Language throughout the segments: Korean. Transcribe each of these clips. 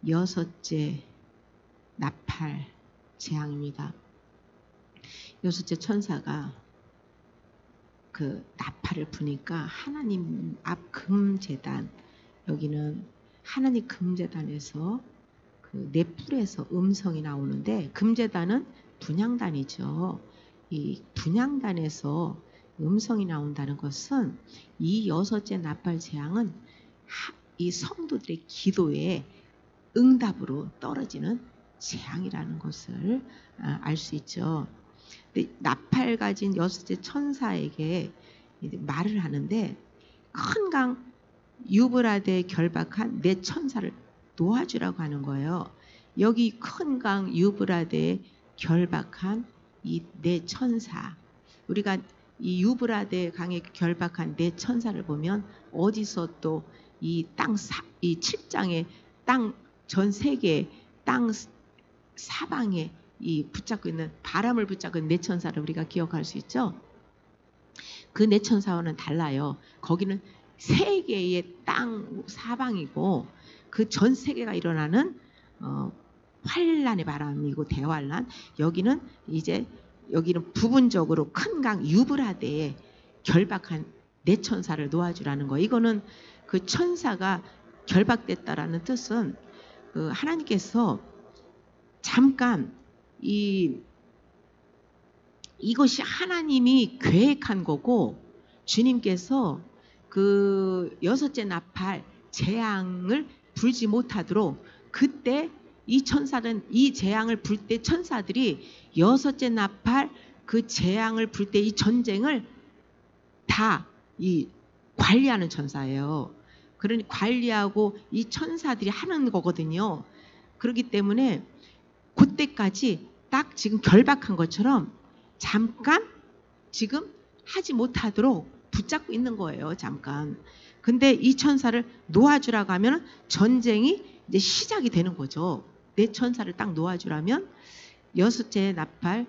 여섯째 나팔 재앙입니다. 여섯째 천사가 그 나팔을 부니까 하나님 앞 금제단, 여기는 하나님 금제단에서 그 넷불에서 음성이 나오는데, 금제단은 분향단이죠. 이 분향단에서 음성이 나온다는 것은 이 여섯째 나팔 재앙은 이 성도들의 기도에 응답으로 떨어지는 재앙이라는 것을 알 수 있죠. 근데 나팔 가진 여섯째 천사에게 이제 말을 하는데, 큰 강 유브라데에 결박한 네 천사를 놓아주라고 하는 거예요. 여기 큰 강 유브라데에 결박한 이 네 천사, 우리가 이 유브라데 강에 결박한 네 천사를 보면 어디서 또 이 이 7장의 땅 전 세계 땅 사방에 이 붙잡고 있는, 바람을 붙잡고 있는 네 천사를 우리가 기억할 수 있죠. 그 네 천사와는 달라요. 거기는 세계의 땅 사방이고 그 전 세계가 일어나는 환란의 바람이고 대환란. 여기는 부분적으로 큰 강 유브라데에 결박한 네 천사를 놓아주라는 거. 이거는 그 천사가 결박됐다라는 뜻은 하나님께서 잠깐 이것이 하나님이 계획한 거고, 주님께서 그 여섯째 나팔 재앙을 불지 못하도록, 그때 이 천사는 이 재앙을 불 때 천사들이 여섯째 나팔 그 재앙을 불 때 이 전쟁을 다 관리하는 천사예요. 그러니 관리하고 이 천사들이 하는 거거든요. 그렇기 때문에 그때까지 딱 지금 결박한 것처럼 잠깐 지금 하지 못하도록 붙잡고 있는 거예요. 잠깐. 근데 이 천사를 놓아주라고 하면 전쟁이 이제 시작이 되는 거죠. 네 천사를 딱 놓아주라면 여섯째 나팔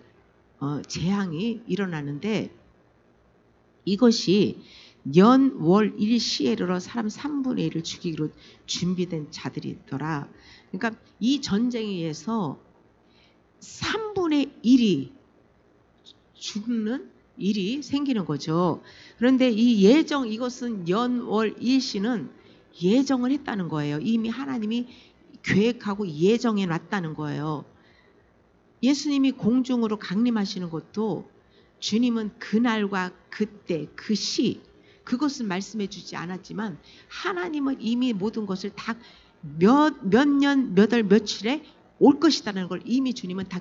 재앙이 일어나는데, 이것이 년, 월, 일 시에 이르러 사람 3분의 1을 죽이기로 준비된 자들이더라. 그러니까 이 전쟁에 의해서 3분의 1이 죽는 일이 생기는 거죠. 그런데 이 예정, 이것은 연, 월, 일시는 예정을 했다는 거예요. 이미 하나님이 계획하고 예정해 놨다는 거예요. 예수님이 공중으로 강림하시는 것도 주님은 그날과 그때 그 시, 그것은 말씀해 주지 않았지만 하나님은 이미 모든 것을 다 몇 년, 몇 월, 며칠에 올 것이라는 걸 이미 주님은 다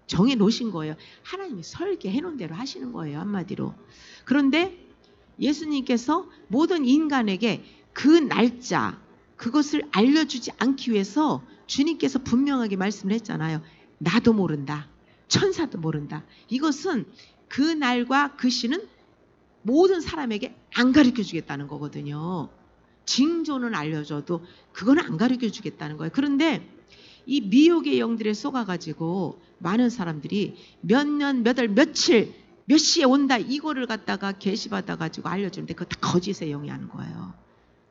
정해 놓으신 거예요. 하나님이 설계해 놓은 대로 하시는 거예요. 한마디로. 그런데 예수님께서 모든 인간에게 그 날짜, 그것을 알려주지 않기 위해서 주님께서 분명하게 말씀을 했잖아요. 나도 모른다. 천사도 모른다. 이것은 그 날과 그 시는 모든 사람에게 안 가르쳐 주겠다는 거거든요. 징조는 알려줘도 그거는 안 가르쳐 주겠다는 거예요. 그런데 이 미혹의 영들에 속아가지고 많은 사람들이 몇 년, 몇 월, 며칠, 몇 시에 온다, 이거를 갖다가 계시받아가지고 알려주는데 그거 다 거짓의 영이 하는 거예요.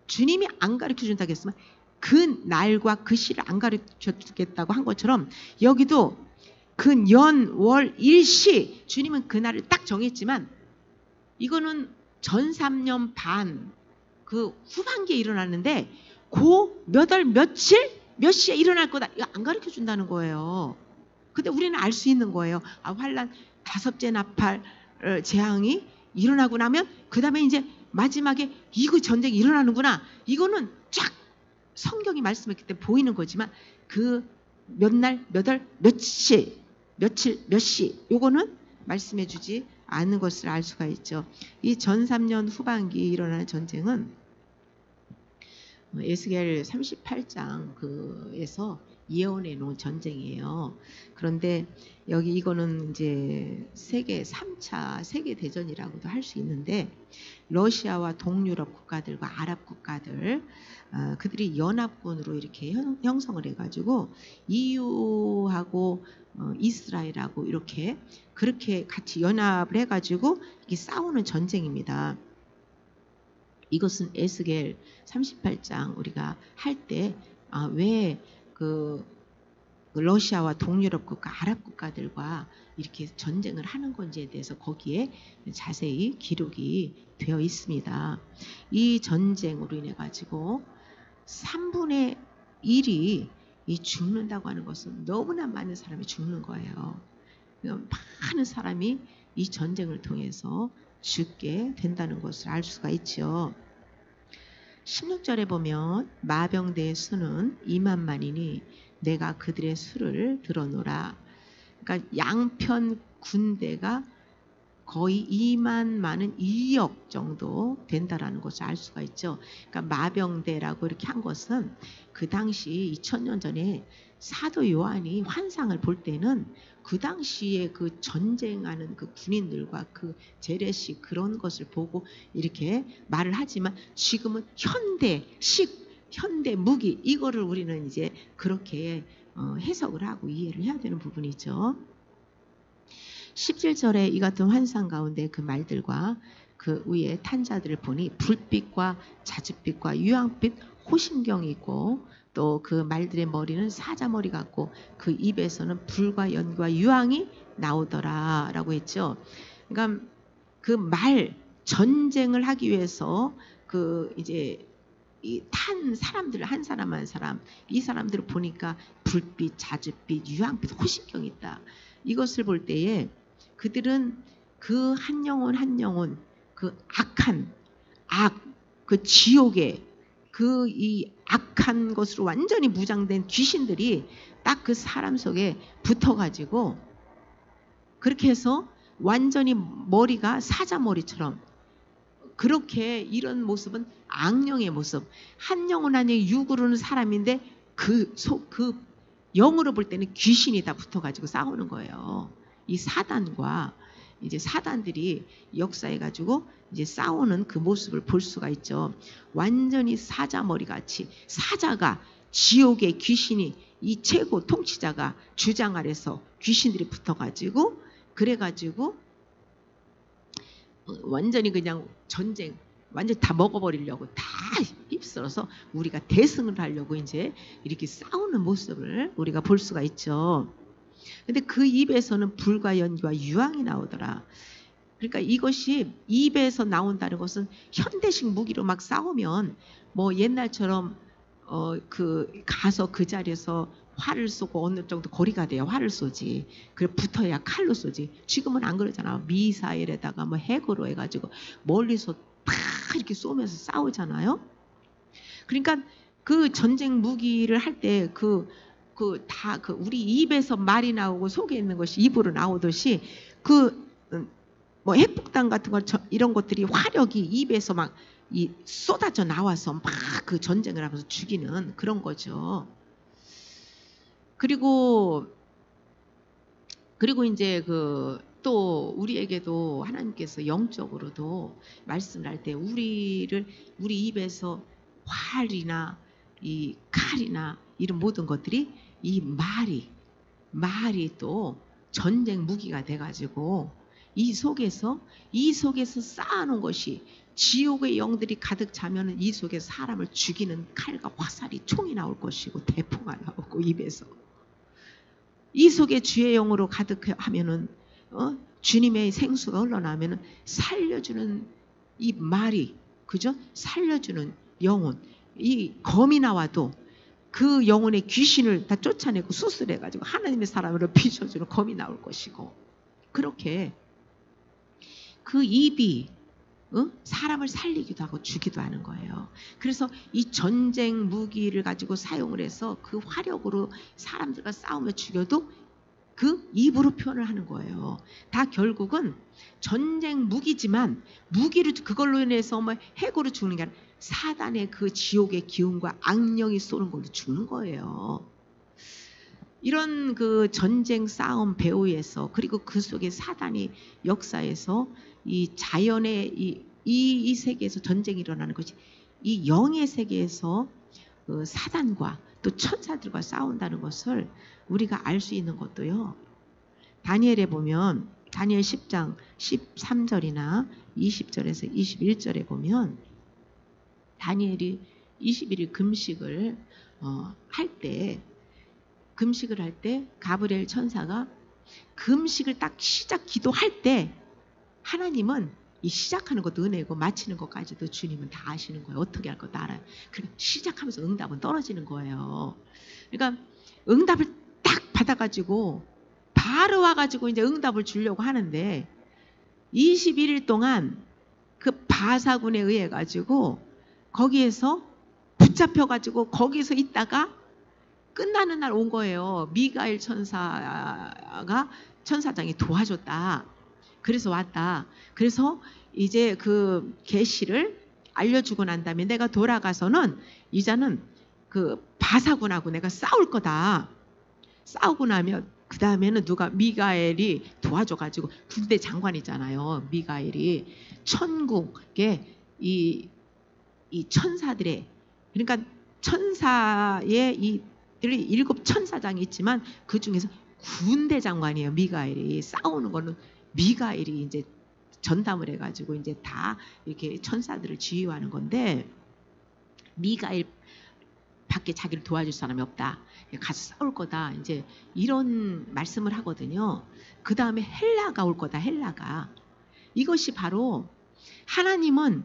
주님이 안 가르쳐 준다고 했으면 그 날과 그 시를 안 가르쳐 주겠다고 한 것처럼, 여기도 그 연, 월, 일시, 주님은 그 날을 딱 정했지만 이거는 전 3년 반 그 후반기에 일어났는데 그 몇 월, 며칠, 몇 시에 일어날 거다, 이거 안 가르쳐 준다는 거예요. 근데 우리는 알 수 있는 거예요. 환란 다섯째 나팔 재앙이 일어나고 나면 그 다음에 이제 마지막에 이거 전쟁이 일어나는구나. 이거는 쫙 성경이 말씀했기 때문에 보이는 거지만 그 몇 날, 몇 월, 며칠, 며칠, 몇 시, 요거는 말씀해 주지 않는 것을 알 수가 있죠. 이 전 3년 후반기에 일어나는 전쟁은 에스겔 38장 그에서 예언해 놓은 전쟁이에요. 그런데 여기 이거는 이제 세계 3차 세계 대전이라고도 할 수 있는데, 러시아와 동유럽 국가들과 아랍 국가들 그들이 연합군으로 이렇게 형성을 해가지고 EU하고 이스라엘하고 이렇게 그렇게 같이 연합을 해가지고 이게 싸우는 전쟁입니다. 이것은 에스겔 38장 우리가 할 때 왜 그 러시아와 동유럽 국가, 아랍 국가들과 이렇게 전쟁을 하는 건지에 대해서 거기에 자세히 기록이 되어 있습니다. 이 전쟁으로 인해 가지고 3분의 1이 이 죽는다고 하는 것은 너무나 많은 사람이 죽는 거예요. 많은 사람이 이 전쟁을 통해서 죽게 된다는 것을 알 수가 있죠. 16절에 보면 마병대의 수는 2만만이니 내가 그들의 수를 들어노라. 그러니까 양편 군대가 거의 2만만은 2억 정도 된다라는 것을 알 수가 있죠. 그러니까 마병대라고 이렇게 한 것은 그 당시 2000년 전에 사도 요한이 환상을 볼 때는 그 당시에 그 전쟁하는 그 군인들과 그 재래식 그런 것을 보고 이렇게 말을 하지만 지금은 현대식, 현대 무기 이거를 우리는 이제 그렇게 해석을 하고 이해를 해야 되는 부분이죠. 17절에 이 같은 환상 가운데 그 말들과 그 위에 탄 자들을 보니 불빛과 자줏빛과 유황빛 호심경이 있고 또 그 말들의 머리는 사자머리 같고 그 입에서는 불과 연기와 유황이 나오더라 라고 했죠. 그러니까 그 말 전쟁을 하기 위해서 그 이제 이 탄 사람들 한 사람 한 사람 이 사람들을 보니까 불빛, 자줏빛, 유황빛, 호심경이 있다. 이것을 볼 때에 그들은 그 한 영혼 한 영혼 그 악한 그 지옥의 그 이 악한 것으로 완전히 무장된 귀신들이 딱 그 사람 속에 붙어가지고 그렇게 해서 완전히 머리가 사자머리처럼 그렇게 이런 모습은 악령의 모습. 한 영혼 한 영혼 육으로는 사람인데 그 영으로 볼 때는 귀신이 다 붙어가지고 싸우는 거예요. 이 사단과 이제 사단들이 역사해가지고 이제 싸우는 그 모습을 볼 수가 있죠. 완전히 사자머리 같이 사자가 지옥의 귀신이 이 최고 통치자가 주장 아래서 귀신들이 붙어가지고 그래가지고 완전히 그냥 전쟁 완전히 다 먹어버리려고 다 휩쓸어서 우리가 대승을 하려고 이제 이렇게 싸우는 모습을 우리가 볼 수가 있죠. 근데 그 입에서는 불과 연기와 유황이 나오더라. 그러니까 이것이 입에서 나온다는 것은 현대식 무기로 막 싸우면 뭐 옛날처럼 그 가서 그 자리에서 활을 쏘고 어느 정도 거리가 돼야 활을 쏘지. 그래 붙어야 칼로 쏘지. 지금은 안 그러잖아. 미사일에다가 뭐 핵으로 해가지고 멀리서 팍 이렇게 쏘면서 싸우잖아요. 그러니까 그 전쟁 무기를 할 때 우리 입에서 말이 나오고 속에 있는 것이 입으로 나오듯이 뭐 핵폭탄 같은 거 이런 것들이 화력이 입에서 막 쏟아져 나와서 막 그 전쟁을 하면서 죽이는 그런 거죠. 그리고 이제 또 우리에게도 하나님께서 영적으로도 말씀을 할 때 우리 입에서 활이나 이 칼이나 이런 모든 것들이 이 말이 또 전쟁 무기가 돼가지고 이 속에서 쌓아놓은 것이 지옥의 영들이 가득 차면은 이 속에서 사람을 죽이는 칼과 화살이 총이 나올 것이고 대포가 나오고 입에서 이 속에 주의 영으로 가득하면은 주님의 생수가 흘러나면은 살려주는 이 말이 그죠? 살려주는 영혼 이 검이 나와도 그 영혼의 귀신을 다 쫓아내고 수술해가지고 하나님의 사람으로 비춰주는 검이 나올 것이고 그렇게 그 입이 사람을 살리기도 하고 죽이도 하는 거예요. 그래서 이 전쟁 무기를 가지고 사용을 해서 그 화력으로 사람들과 싸우며 죽여도 그 입으로 표현을 하는 거예요. 다 결국은 전쟁 무기지만 무기를 그걸로 인해서 뭐 핵으로 죽는 게 아니라 사단의 그 지옥의 기운과 악령이 쏘는 걸로 죽는 거예요. 이런 그 전쟁 싸움 배후에서 그리고 그 속에 사단이 역사에서 이 자연의 이 세계에서 전쟁이 일어나는 것이 이 영의 세계에서 그 사단과 또 천사들과 싸운다는 것을 우리가 알 수 있는 것도요. 다니엘에 보면 다니엘 10장 13절이나 20절에서 21절에 보면 다니엘이 21일 금식을 할 때 금식을 할 때 가브리엘 천사가 금식을 딱 시작 기도할 때 하나님은 이 시작하는 것도 은혜고 마치는 것까지도 주님은 다 아시는 거예요. 어떻게 할 것도 알아요. 그러니까 시작하면서 응답은 떨어지는 거예요. 그러니까 응답을 딱 받아가지고 바로 와가지고 이제 응답을 주려고 하는데 21일 동안 그 바사군에 의해 가지고 거기에서 붙잡혀가지고 거기서 있다가 끝나는 날 온 거예요. 미가엘 천사가 천사장이 도와줬다. 그래서 왔다. 그래서 이제 그 계시를 알려주고 난 다음에 내가 돌아가서는 이제는 그 바사군하고 내가 싸울 거다. 싸우고 나면 그 다음에는 누가 미가엘이 도와줘가지고 군대 장관이잖아요. 미가엘이 천국의 이 천사들의 그러니까 천사의 이 7천사장이 있지만 그 중에서 군대 장관이에요. 미가엘이 싸우는 거는 미가엘이 이제 전담을 해가지고 이제 다 이렇게 천사들을 지휘하는 건데 미가엘 밖에 자기를 도와줄 사람이 없다. 가서 싸울 거다. 이제 이런 말씀을 하거든요. 그 다음에 헬라가 올 거다. 헬라가. 이것이 바로 하나님은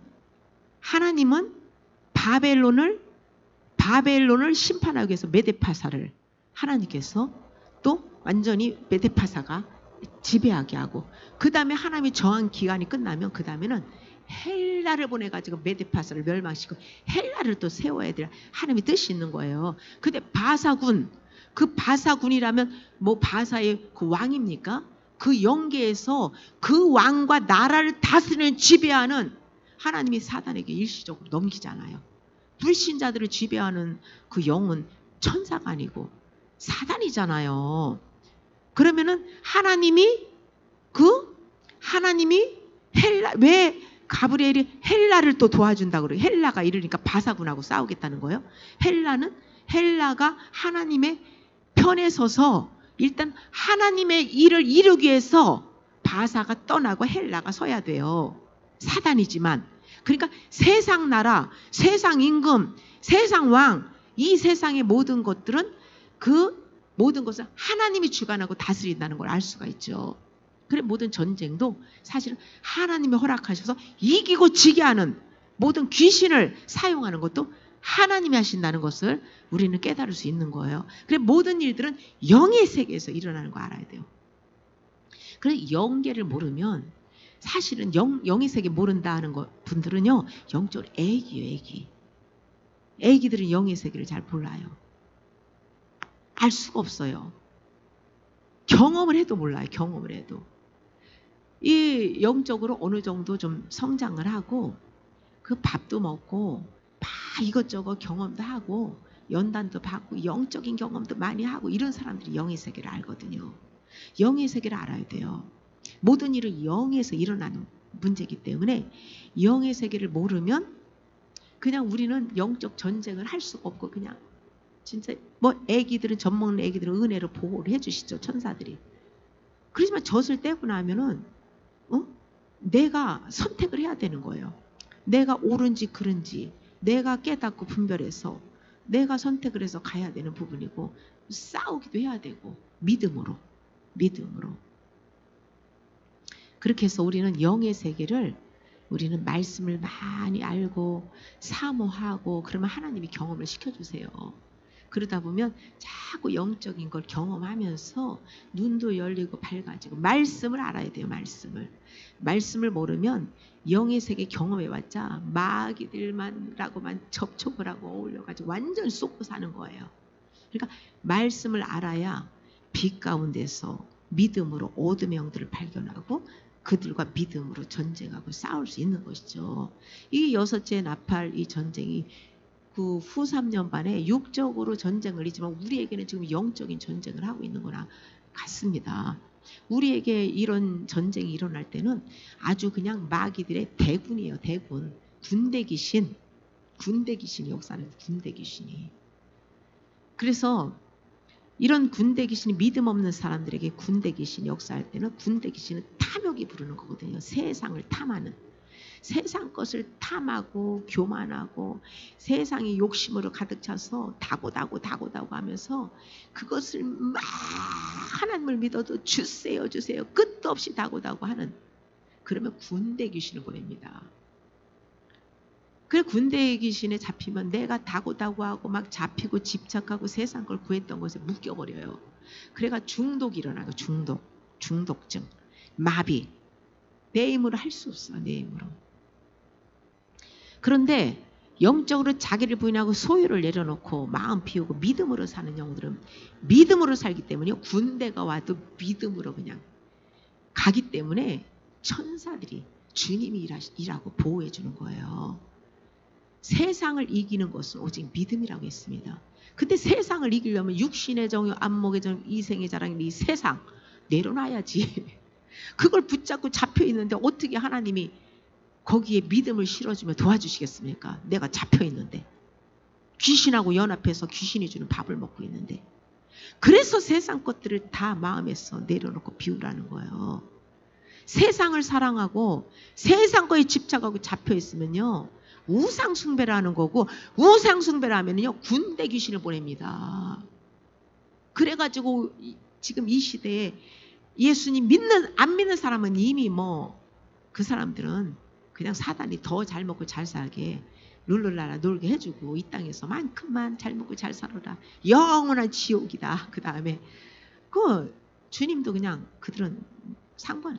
바벨론을 심판하기 위해서 메데파사를 하나님께서 또 완전히 메데파사가 지배하게 하고 그 다음에 하나님이 정한 기간이 끝나면 그 다음에는 헬라를 보내가지고 메데파사를 멸망시키고 헬라를 또 세워야 될 하나님의 뜻이 있는 거예요. 근데 바사군, 그 바사군이라면 뭐 바사의 그 왕입니까? 그 영계에서 그 왕과 나라를 다스리는 지배하는 하나님이 사단에게 일시적으로 넘기잖아요. 불신자들을 지배하는 그 영은 천사가 아니고 사단이잖아요. 그러면은 하나님이 왜 가브리엘이 헬라를 또 도와준다 그래요. 헬라가 이러니까 바사군하고 싸우겠다는 거예요. 헬라가 하나님의 편에 서서 일단 하나님의 일을 이루기 위해서 바사가 떠나고 헬라가 서야 돼요. 사단이지만. 그러니까 세상 나라, 세상 임금, 세상 왕, 이 세상의 모든 것들은 그 모든 것을 하나님이 주관하고 다스린다는 걸 알 수가 있죠. 그래 모든 전쟁도 사실은 하나님이 허락하셔서 이기고 지게 하는 모든 귀신을 사용하는 것도 하나님이 하신다는 것을 우리는 깨달을 수 있는 거예요. 그래 모든 일들은 영의 세계에서 일어나는 거 알아야 돼요. 그래 영계를 모르면 사실은 영의 세계 모른다 하는 분들은요. 영적으로 애기예요. 애기들은 영의 세계를 잘 몰라요. 알 수가 없어요. 경험을 해도 몰라요. 경험을 해도. 이 영적으로 어느 정도 좀 성장을 하고 그 밥도 먹고 막 이것저것 경험도 하고 연단도 받고 영적인 경험도 많이 하고 이런 사람들이 영의 세계를 알거든요. 영의 세계를 알아야 돼요. 모든 일은 영에서 일어나는 문제이기 때문에 영의 세계를 모르면 그냥 우리는 영적 전쟁을 할 수가 없고 그냥 진짜 뭐 애기들은 젖먹는 애기들은 은혜로 보호를 해주시죠. 천사들이. 그렇지만 젖을 떼고 나면은 내가 선택을 해야 되는 거예요. 내가 옳은지 그른지 내가 깨닫고 분별해서 내가 선택을 해서 가야 되는 부분이고 싸우기도 해야 되고 믿음으로 그렇게 해서 우리는 영의 세계를 우리는 말씀을 많이 알고 사모하고 그러면 하나님이 경험을 시켜주세요. 그러다 보면 자꾸 영적인 걸 경험하면서 눈도 열리고 밝아지고 말씀을 알아야 돼요. 말씀을 모르면 영의 세계 경험해봤자 마귀들만라고만 접촉을 하고 어울려가지고 완전 쏟고 사는 거예요. 그러니까 말씀을 알아야 빛 가운데서 믿음으로 어둠의 영들을 발견하고 그들과 믿음으로 전쟁하고 싸울 수 있는 것이죠. 이 6째 나팔 이 전쟁이 그 후 3년 반에 육적으로 전쟁을 했지만 우리에게는 지금 영적인 전쟁을 하고 있는 거나 같습니다. 우리에게 이런 전쟁이 일어날 때는 아주 그냥 마귀들의 대군이에요. 대군. 군대 귀신이 역사하는 군대 귀신이. 그래서 이런 군대 귀신이 믿음 없는 사람들에게 군대 귀신이 역사할 때는 군대 귀신은 탐욕이 부르는 거거든요. 세상을 탐하는. 세상 것을 탐하고 교만하고 세상의 욕심으로 가득 차서 다고다고 하면서 그것을 막 하나님을 믿어도 주세요 끝도 없이 다고다고 하는, 그러면 군대 귀신을 보냅니다. 그래 군대 귀신에 잡히면 내가 다고다고하고 막 잡히고 집착하고 세상 걸 구했던 것에 묶여버려요. 그래가 중독이 일어나고 중독증, 마비. 내 힘으로 할 수 없어. 내 힘으로. 그런데 영적으로 자기를 부인하고 소유를 내려놓고 마음 피우고 믿음으로 사는 영들은 믿음으로 살기 때문에 군대가 와도 믿음으로 그냥 가기 때문에 천사들이 주님이 일하고 보호해 주는 거예요. 세상을 이기는 것은 오직 믿음이라고 했습니다. 근데 세상을 이기려면 육신의 정욕, 안목의 정욕, 이생의 자랑인 이 세상 내려놔야지. 그걸 붙잡고 잡혀 있는데 어떻게 하나님이 거기에 믿음을 실어주며 도와주시겠습니까? 내가 잡혀 있는데, 귀신하고 연합해서 귀신이 주는 밥을 먹고 있는데. 그래서 세상 것들을 다 마음에서 내려놓고 비우라는 거예요. 세상을 사랑하고 세상 거에 집착하고 잡혀 있으면요, 우상 숭배를 하는 거고, 우상 숭배를 하면요 군대 귀신을 보냅니다. 그래가지고 지금 이 시대에 예수님 안 믿는 사람은 이미 그 사람들은 그냥 사단이 더 잘 먹고 잘 살게 룰루라라 놀게 해주고, 이 땅에서 만큼만 잘 먹고 잘 살아라, 영원한 지옥이다. 그 다음에 주님도 그냥 그들은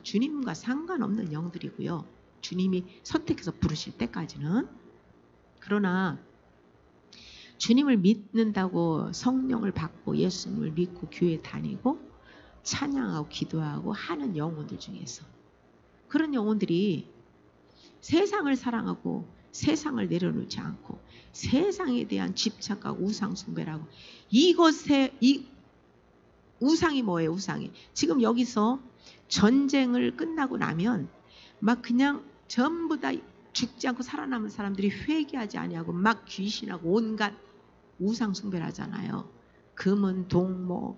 주님과 상관없는 영들이고요. 주님이 선택해서 부르실 때까지는. 그러나 주님을 믿는다고 성령을 받고 예수님을 믿고 교회 다니고 찬양하고 기도하고 하는 영혼들 중에서, 그런 영혼들이 세상을 사랑하고 세상을 내려놓지 않고 세상에 대한 집착하고 우상 숭배를 하고, 이 우상이 뭐예요? 우상이 지금 여기서 전쟁을 끝나고 나면 막 그냥 전부 다 죽지 않고 살아남은 사람들이 회개하지 아니하고 막 귀신하고 온갖 우상 숭배를 하잖아요. 금은 동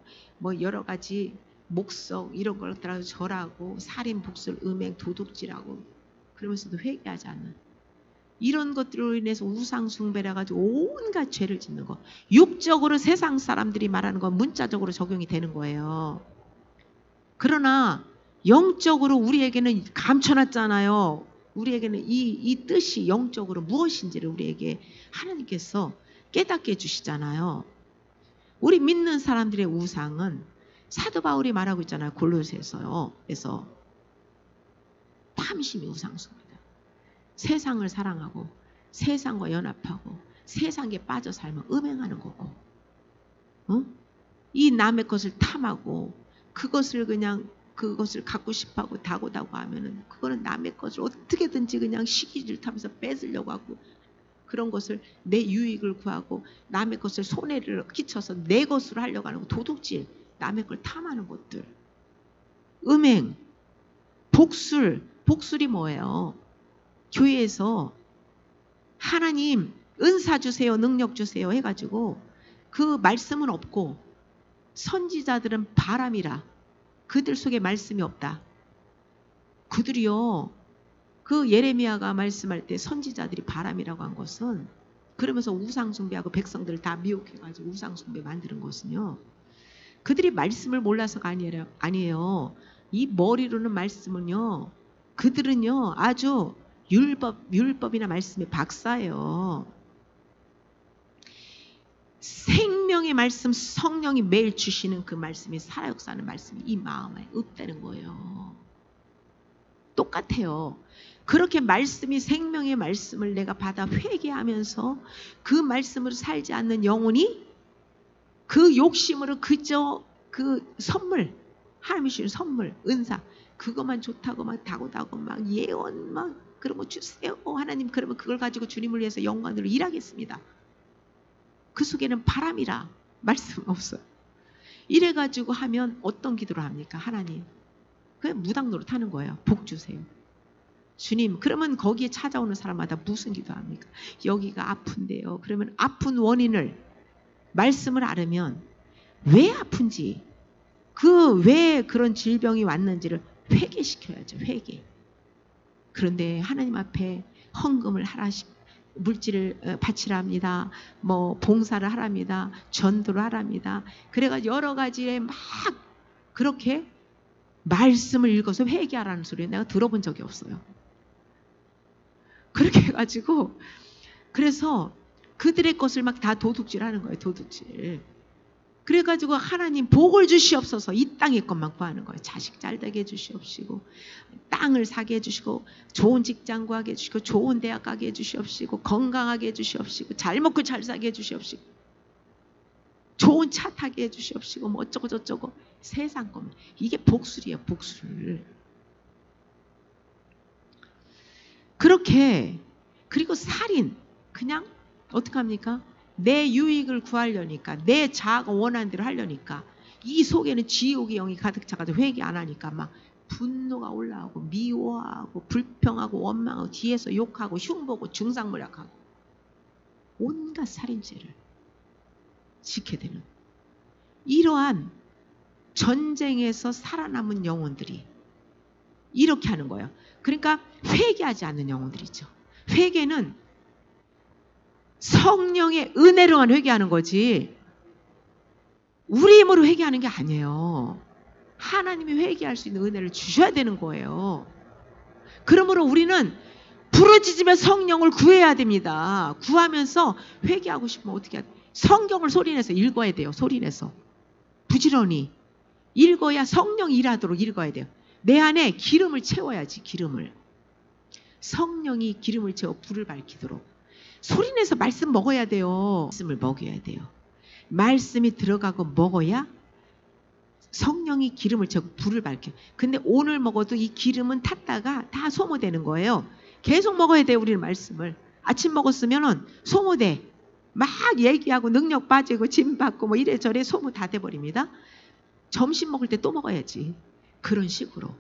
여러 가지 목석 이런 걸 따라 절하고 살인 복술 음행 도둑질하고 그러면서도 회개하지 않는 이런 것들로 인해서 우상 숭배를 해가지고 온갖 죄를 짓는 거. 육적으로 세상 사람들이 말하는 건 문자적으로 적용이 되는 거예요. 그러나 영적으로 우리에게는 감춰놨잖아요. 우리에게는 이 뜻이 영적으로 무엇인지를 우리에게 하나님께서 깨닫게 해주시잖아요. 우리 믿는 사람들의 우상은 사도 바울이 말하고 있잖아요. 골로새서요. 그래서 탐심이 우상숭배다. 세상을 사랑하고 세상과 연합하고 세상에 빠져 살면 음행하는 거고, 이 남의 것을 탐하고 그것을 갖고 싶어하고 다고다고 하면은 그거는 남의 것을 어떻게든지 그냥 시기를 타면서 뺏으려고 하고, 그런 것을 내 유익을 구하고 남의 것을 손해를 끼쳐서 내 것으로 하려고 하는 거, 도둑질, 남의 걸 탐하는 것들, 음행, 복술이 뭐예요? 교회에서 하나님 은사 주세요, 능력 주세요 해가지고 그 말씀은 없고 선지자들은 바람이라 그들 속에 말씀이 없다. 그들이요, 그 예레미야가 말씀할 때 선지자들이 바람이라고 한 것은, 그러면서 우상숭배하고 백성들을 다 미혹해가지고 우상숭배 만드는 것은요, 그들이 말씀을 몰라서가 아니에요. 이 머리로는 말씀은요, 그들은요 아주 율법이나 말씀의 박사예요. 생명의 말씀, 성령이 매일 주시는 그 말씀이 살아역사하는 말씀이 이 마음에 없다는 거예요. 똑같아요. 그렇게 말씀이 생명의 말씀을 내가 받아 회개하면서 그 말씀으로 살지 않는 영혼이 그 욕심으로 그저 그 선물, 하나님이 주신 선물, 은사, 그것만 좋다고 막 다고다고 막 예언 막 그런 거 주세요. 하나님, 그러면 그걸 가지고 주님을 위해서 영광으로 일하겠습니다. 그 속에는 바람이라 말씀 없어요. 이래가지고 하면 어떤 기도를 합니까? 하나님, 그냥 무당 노릇하는 거예요. 복 주세요. 주님, 그러면 거기에 찾아오는 사람마다 무슨 기도합니까? 여기가 아픈데요. 그러면 아픈 원인을 말씀을 알으면 왜 아픈지, 왜 그런 질병이 왔는지를 회개시켜야죠. 회개. 그런데 하나님 앞에 헌금을 하라, 물질을 바치라 합니다. 뭐 봉사를 하랍니다. 전도를 하랍니다. 그래가지고 여러 가지에 막 그렇게 말씀을 읽어서 회개하라는 소리를 내가 들어본 적이 없어요. 그렇게 해가지고 그래서 그들의 것을 막 다 도둑질하는 거예요. 도둑질. 그래가지고 하나님 복을 주시옵소서, 이 땅의 것만 구하는 거예요. 자식 잘 되게 해주시옵시고, 땅을 사게 해주시고, 좋은 직장 구하게 해주시고, 좋은 대학 가게 해주시옵시고, 건강하게 해주시옵시고, 잘 먹고 잘 사게 해주시옵시고, 좋은 차 타게 해주시옵시고, 뭐 어쩌고 저쩌고. 세상 것만. 이게 복술이에요. 복술. 그렇게. 그리고 살인. 그냥 어떡합니까? 내 유익을 구하려니까, 내 자아가 원하는 대로 하려니까, 이 속에는 지옥의 영이 가득 차가지고 회개 안 하니까 막 분노가 올라오고, 미워하고, 불평하고, 원망하고, 뒤에서 욕하고, 흉보고, 중상모략하고, 온갖 살인죄를 지게 되는 이러한 전쟁에서 살아남은 영혼들이 이렇게 하는 거예요. 그러니까 회개하지 않는 영혼들이죠. 회개는 성령의 은혜로만 회개하는 거지 우리 힘으로 회개하는 게 아니에요. 하나님이 회개할 수 있는 은혜를 주셔야 되는 거예요. 그러므로 우리는 부르짖으며 성령을 구해야 됩니다. 구하면서 회개하고 싶으면 어떻게 해야 돼? 성경을 소리내서 읽어야 돼요. 소리내서. 부지런히 읽어야 성령이 일하도록 읽어야 돼요. 내 안에 기름을 채워야지. 기름을. 성령이 기름을 채워 불을 밝히도록. 소리내서 말씀 먹어야 돼요. 말씀을 먹여야 돼요. 말씀이 들어가고 먹어야 성령이 기름을 채우고 불을 밝혀. 근데 오늘 먹어도 이 기름은 탔다가 다 소모되는 거예요. 계속 먹어야 돼요. 우리는 말씀을. 아침 먹었으면 소모돼. 막 얘기하고 능력 빠지고 짐 받고 뭐 이래저래 소모 다 돼버립니다. 점심 먹을 때 또 먹어야지. 그런 식으로.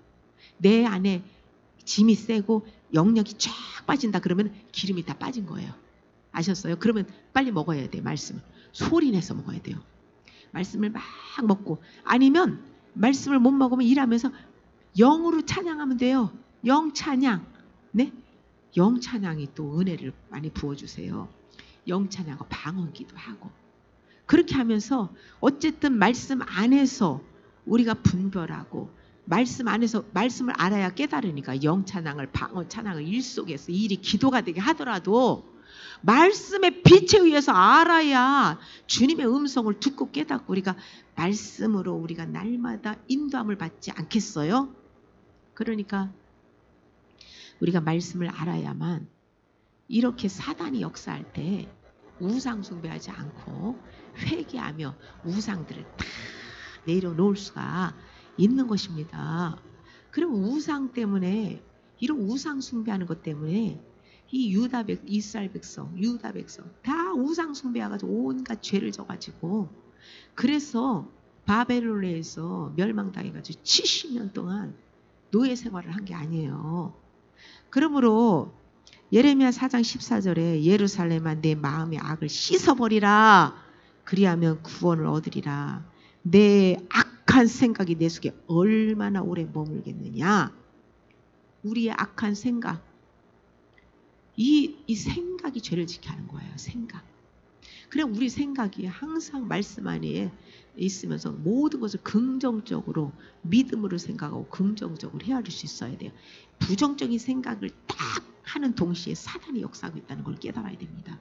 내 안에 짐이 세고 영역이 쫙 빠진다 그러면 기름이 다 빠진 거예요. 아셨어요? 그러면 빨리 먹어야 돼. 말씀을. 소리내서 먹어야 돼요. 말씀을 막 먹고, 아니면 말씀을 못 먹으면 일하면서 영으로 찬양하면 돼요. 영 찬양. 네? 영 찬양이 또 은혜를 많이 부어주세요. 영 찬양하고 방언기도 하고. 그렇게 하면서 어쨌든 말씀 안에서 우리가 분별하고, 말씀 안에서 말씀을 알아야 깨달으니까 영 찬양을, 방언 찬양을 일 속에서 일이 기도가 되게 하더라도 말씀의 빛에 의해서 알아야 주님의 음성을 듣고 깨닫고 우리가 말씀으로 우리가 날마다 인도함을 받지 않겠어요? 그러니까 우리가 말씀을 알아야만 이렇게 사단이 역사할 때 우상 숭배하지 않고 회개하며 우상들을 다 내려놓을 수가 있는 것입니다. 그리고 우상 때문에, 이런 우상 숭배하는 것 때문에 이 이스라엘 백성, 유다 백성 다 우상 숭배해가지고 온갖 죄를 져가지고, 그래서 바벨론에서 멸망당해가지고 70년 동안 노예 생활을 한 게 아니에요. 그러므로 예레미야 4장 14절에 예루살렘아 내 마음의 악을 씻어버리라. 그리하면 구원을 얻으리라. 내 악한 생각이 내 속에 얼마나 오래 머물겠느냐. 우리의 악한 생각. 이 생각이 죄를 지게 하는 거예요. 생각. 그래 우리 생각이 항상 말씀 안에 있으면서 모든 것을 긍정적으로 믿음으로 생각하고 긍정적으로 헤아릴 수 있어야 돼요. 부정적인 생각을 딱 하는 동시에 사단이 역사하고 있다는 걸 깨달아야 됩니다.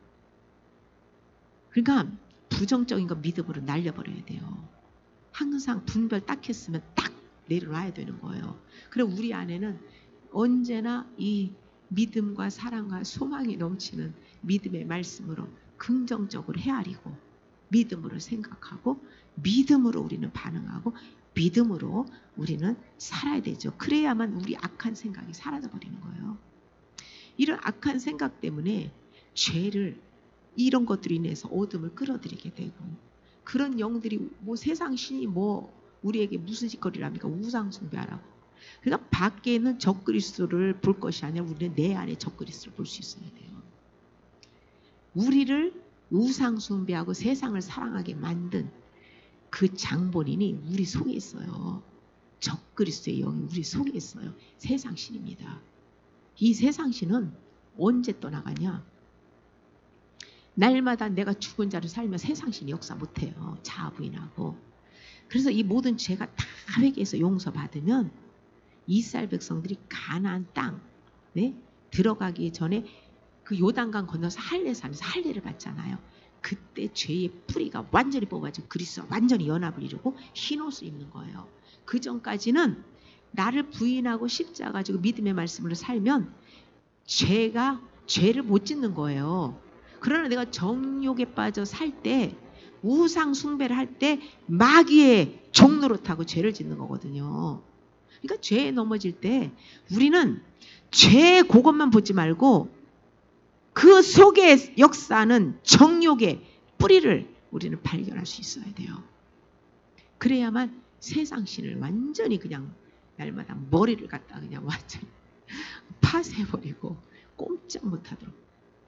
그러니까 부정적인 거 믿음으로 날려버려야 돼요. 항상 분별 딱 했으면 딱 내려놔야 되는 거예요. 그리고 우리 안에는 언제나 이 믿음과 사랑과 소망이 넘치는 믿음의 말씀으로 긍정적으로 헤아리고, 믿음으로 생각하고, 믿음으로 우리는 반응하고, 믿음으로 우리는 살아야 되죠. 그래야만 우리 악한 생각이 사라져버리는 거예요. 이런 악한 생각 때문에 죄를, 이런 것들로 인해서 어둠을 끌어들이게 되고, 그런 영들이 뭐 세상 신이 뭐 우리에게 무슨 짓거리랍니까? 우상 숭배하라고. 그러니까 밖에는 적그리스도를 볼 것이 아니라 우리는 내 안에 적그리스도를 볼 수 있어야 돼요. 우리를 우상 숭배하고 세상을 사랑하게 만든 그 장본인이 우리 속에 있어요. 적그리스도의 영이 우리 속에 있어요. 세상 신입니다. 이 세상신은 언제 떠나가냐? 날마다 내가 죽은 자로 살면 세상신이 역사 못해요. 자아부인하고. 그래서 이 모든 죄가 다 회개해서 용서받으면 이스라엘 백성들이 가나안 땅 들어가기 전에 그 요단강 건너서 할례산에서 할례를 받잖아요. 그때 죄의 뿌리가 완전히 뽑아지고 그리스도와 완전히 연합을 이루고 흰옷을 입는 거예요. 그 전까지는 나를 부인하고 십자가 지고 믿음의 말씀으로 살면 죄를 못 짓는 거예요. 그러나 내가 정욕에 빠져 살 때 우상 숭배를 할 때 마귀의 종노릇하고 죄를 짓는 거거든요. 그러니까 죄에 넘어질 때 우리는 죄 그것만 보지 말고 그 속에 역사하는 정욕의 뿌리를 우리는 발견할 수 있어야 돼요. 그래야만 세상신을 완전히 그냥 날마다 머리를 갖다 그냥 완전히 파쇄해버리고 꼼짝 못하도록.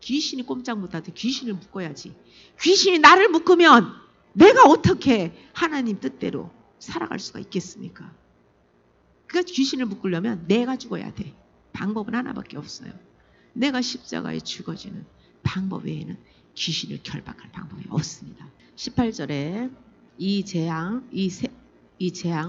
귀신이 꼼짝 못하도록 귀신을 묶어야지. 귀신이 나를 묶으면 내가 어떻게 하나님 뜻대로 살아갈 수가 있겠습니까? 그러니까 귀신을 묶으려면 내가 죽어야 돼. 방법은 하나밖에 없어요. 내가 십자가에 죽어지는 방법 외에는 귀신을 결박할 방법이 없습니다. 18절에 이 재앙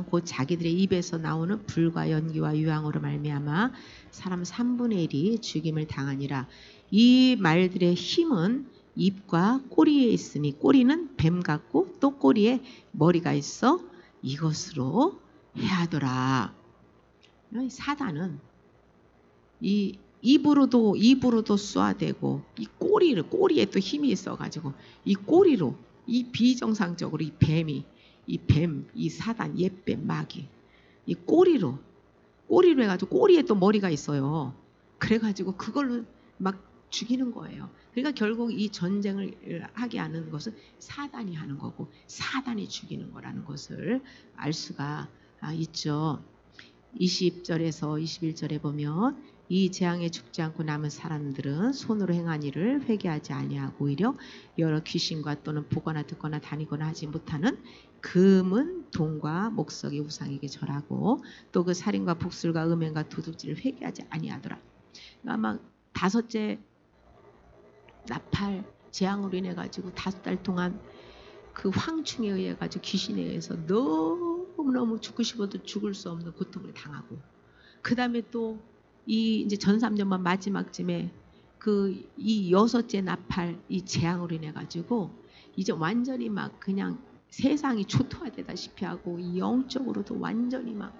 곧 자기들의 입에서 나오는 불과 연기와 유황으로 말미암아 사람 3분의 1이 죽임을 당하니라. 이 말들의 힘은 입과 꼬리에 있으니 꼬리는 뱀 같고 또 꼬리에 머리가 있어 이것으로 해하더라. 사단은 이 입으로도 쏘아대고 이 꼬리에 또 힘이 있어가지고 이 꼬리로 이 비정상적으로 이 뱀이 이 사단 옛뱀 마귀 이 꼬리로 해가지고 꼬리에 또 머리가 있어요. 그래가지고 그걸로 막 죽이는 거예요. 그러니까 결국 이 전쟁을 하게 하는 것은 사단이 하는 거고 사단이 죽이는 거라는 것을 알 수가 있죠. 20절에서 21절에 보면 이 재앙에 죽지 않고 남은 사람들은 손으로 행한 일을 회개하지 아니하고 오히려 여러 귀신과 또는 보거나 듣거나 다니거나 하지 못하는 금은 돈과 목석이 우상에게 절하고 또 그 살인과 복술과 음행과 도둑질을 회개하지 아니하더라. 아마 다섯째 나팔 재앙으로 인해 가지고 5달 동안 그 황충에 의해 가지고 귀신에 의해서 너무너무 죽고 싶어도 죽을 수 없는 고통을 당하고 그 다음에 또 이 이제 전삼전만 마지막쯤에 그 이 6째 나팔 이 재앙으로 인해 가지고 이제 완전히 막 그냥 세상이 초토화되다시피 하고 영적으로도 완전히 막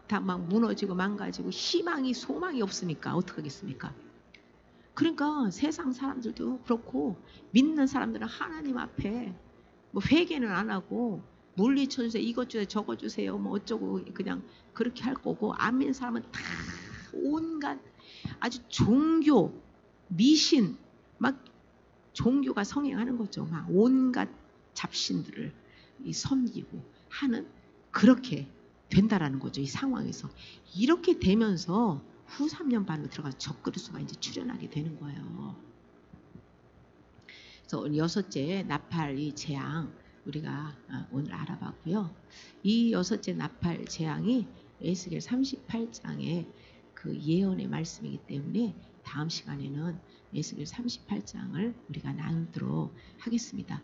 다 막 무너지고 망가지고 희망이 소망이 없으니까 어떡하겠습니까? 그러니까 세상 사람들도 그렇고 믿는 사람들은 하나님 앞에 뭐 회개는 안 하고 물리쳐주세요. 이것 주세요. 저것 주세요. 뭐 어쩌고 그냥 그렇게 할 거고 안 믿는 사람은 다 온갖 아주 종교, 미신 막 종교가 성행하는 거죠. 막 온갖 잡신들을 섬기고 하는 그렇게 된다라는 거죠. 이 상황에서. 이렇게 되면서 후 3년 반으로 들어가서 적그리스도가 이제 출현하게 되는 거예요. 그래서 6째 나팔 이 재앙 우리가 오늘 알아봤고요. 이 6째 나팔 재앙이 에스겔 38장의 그 예언의 말씀이기 때문에 다음 시간에는 에스겔 38장을 우리가 나누도록 하겠습니다.